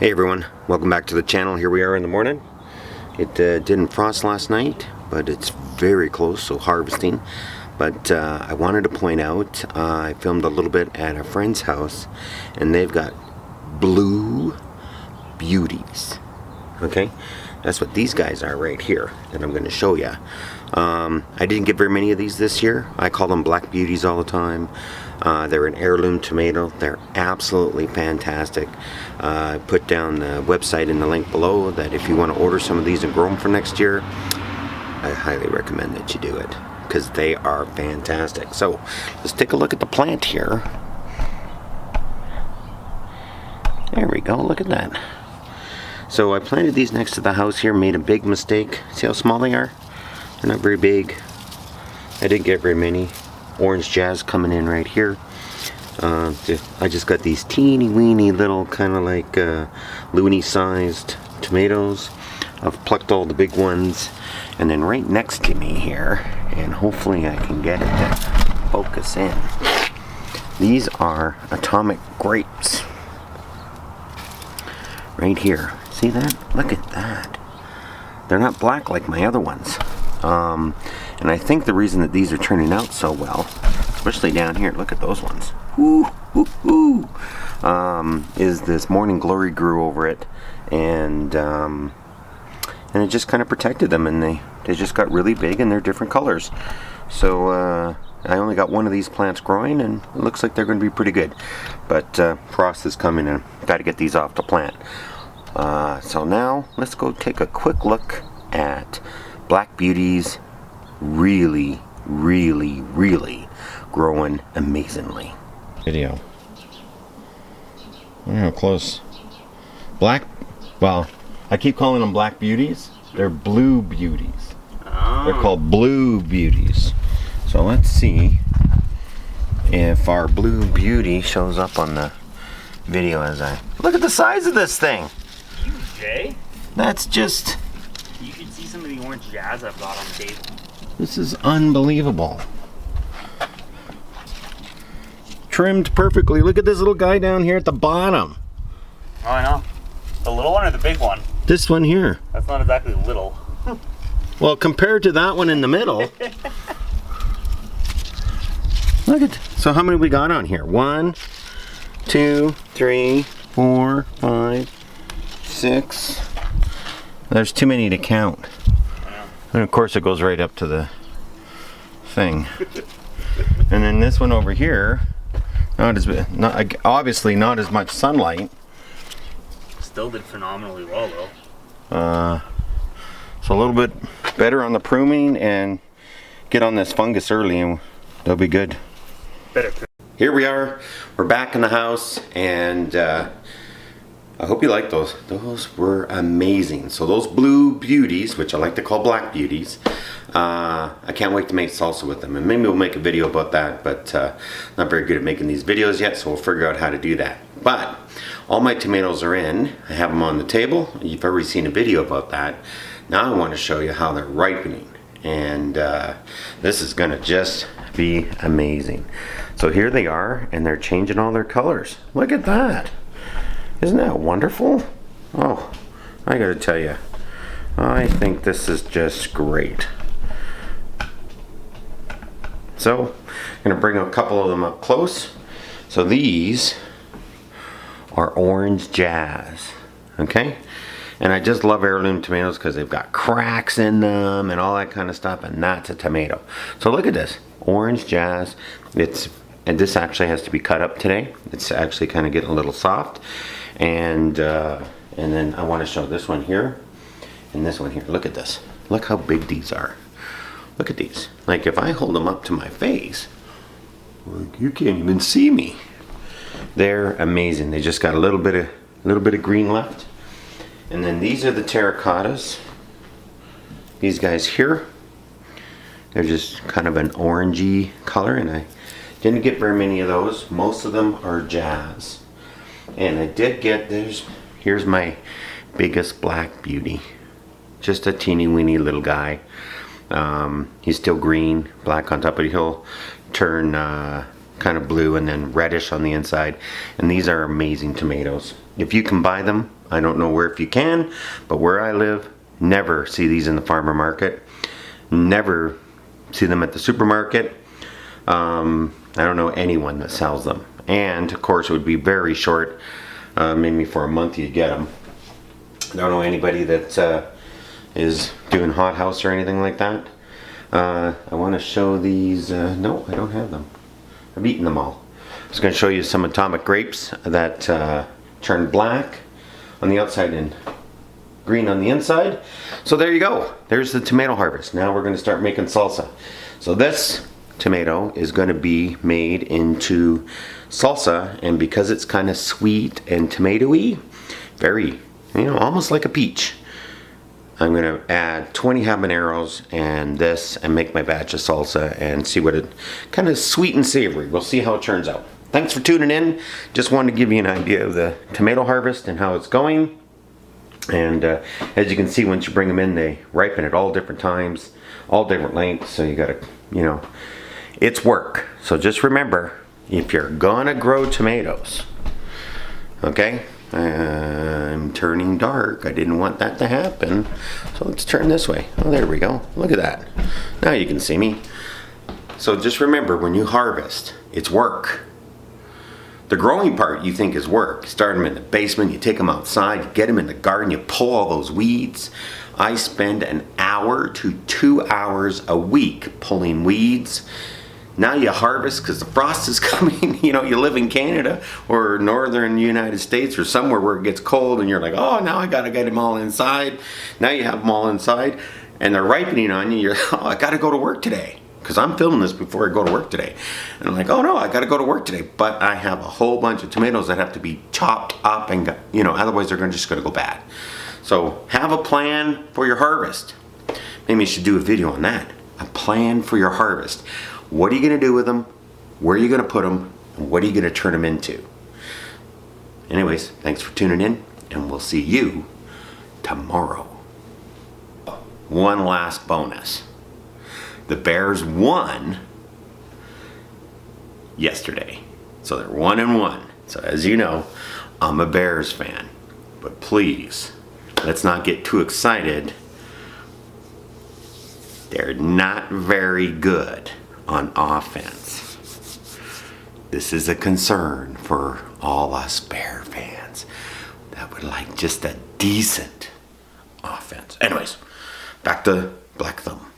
Hey everyone, welcome back to the channel. Here we are in the morning. It didn't frost last night, but it's very close, so harvesting. But I wanted to point out, I filmed a little bit at a friend's house, and they've got Blue Beauties. Okay, that's what these guys are right here that I'm going to show you. I didn't get very many of these this year. I call them Black Beauties all the time. They're an heirloom tomato. They're absolutely fantastic. I put down the website in the link below that if you want to order some of these and grow them for next year, I highly recommend that you do it because they are fantastic. So let's take a look at the plant here. There we go, look at that. So I planted these next to the house here, made a big mistake. See how small they are? They're not very big. I didn't get very many. Orange Jazz coming in right here. I just got these teeny weeny little kind of like loony sized tomatoes. I've plucked all the big ones, and then right next to me here, and hopefully I can get it to focus in, these are atomic grapes right here. See that? Look at that. They're not black like my other ones. And I think the reason that these are turning out so well, especially down here, look at those ones, is this morning glory grew over it, and it just kind of protected them, and they just got really big, and they're different colors. So I only got one of these plants growing, and it looks like they're going to be pretty good. But frost is coming, and I've got to get these off the plant. So now let's go take a quick look at Black Beauties. Really growing amazingly. Video. Look how close. Well, I keep calling them Black Beauties. They're Blue Beauties. Oh. They're called Blue Beauties. So let's see if our Blue Beauty shows up on the video as I look at the size of this thing. Huge, Jay. That's just. You can see some of the orange jazz I've got on the table. This is unbelievable. Trimmed perfectly. Look at this little guy down here at the bottom. Oh, I know. The little one or the big one? This one here. That's not exactly little. Well, compared to that one in the middle. Look at. So how many we got on here? 1, 2, 3, 4, 5, 6. There's too many to count. And of course it goes right up to the thing. And then this one over here, obviously not as much sunlight. Still did phenomenally well though. So a little bit better on the pruning and get on this fungus early and they'll be good. Better. Here we are, we're back in the house, and I hope you like those. Those were amazing. So those Blue Beauties, which I like to call Black Beauties, I can't wait to make salsa with them. And maybe we'll make a video about that, but not very good at making these videos yet, so we'll figure out how to do that. But all my tomatoes are in. I have them on the table. You've already seen a video about that. Now I want to show you how they're ripening. And this is going to just be amazing. So here they are, and they're changing all their colors. Look at that. Isn't that wonderful? Oh, I gotta tell you, I think this is just great. So, I'm gonna bring a couple of them up close. So these are Orange Jazz, okay? And I just love heirloom tomatoes because they've got cracks in them and all that kind of stuff, and that's a tomato. So look at this, Orange Jazz. And this actually has to be cut up today. It's actually kind of getting a little soft. And then I want to show this one here and this one here. Look at this. Look how big these are. Look at these. Like if I hold them up to my face, you can't even see me. They're amazing. They just got a little bit of green left. And then these are the terracottas. These guys here, they're just kind of an orangey color, and I didn't get very many of those. Most of them are Jazz. And I did get, here's my biggest Black Beauty. Just a teeny weeny little guy. He's still green, black on top, but he'll turn kind of blue and then reddish on the inside. And these are amazing tomatoes. If you can buy them, I don't know where if you can, but where I live, never see these in the farmer market. Never see them at the supermarket. I don't know anyone that sells them. And of course it would be very short, maybe for a month you get them. I don't know anybody that is doing hothouse or anything like that. I want to show these, no, I don't have them. I've eaten them all. I was going to show you some atomic grapes that turn black on the outside and green on the inside. So there you go. There's the tomato harvest. Now we're going to start making salsa. So this tomato is going to be made into salsa, and because it's kind of sweet and tomatoey, very, almost like a peach, I'm going to add 20 habaneros and this and make my batch of salsa and see what it, kind of sweet and savory. We'll see how it turns out. Thanks for tuning in. Just wanted to give you an idea of the tomato harvest and how it's going. And as you can see, once you bring them in, they ripen at all different times, all different lengths. So you got to, it's work. So just remember, if you're gonna grow tomatoes, okay, I'm turning dark. I didn't want that to happen. So let's turn this way. Oh, there we go. Look at that. Now you can see me. So just remember, when you harvest, it's work. The growing part you think is work. Start them in the basement, you take them outside, you get them in the garden, you pull all those weeds. I spend an hour to 2 hours a week pulling weeds. Now you harvest because the frost is coming. You live in Canada or northern United States or somewhere where it gets cold and you're like, oh, now I gotta get them all inside. Now you have them all inside and they're ripening on you. You're, oh, I gotta go to work today. Because I'm filming this before I go to work today. And I'm like, oh no, I gotta go to work today. But I have a whole bunch of tomatoes that have to be chopped up and, otherwise they're just gonna go bad. So have a plan for your harvest. Maybe you should do a video on that. A plan for your harvest. What are you gonna do with them? Where are you gonna put them? And what are you gonna turn them into? Anyways, thanks for tuning in and we'll see you tomorrow. One last bonus. The Bears won yesterday. So they're 1-1. So as you know, I'm a Bears fan. But please, let's not get too excited. They're not very good on offense. This is a concern for all us Bear fans that would like just a decent offense. Anyways, back to Black Thumb.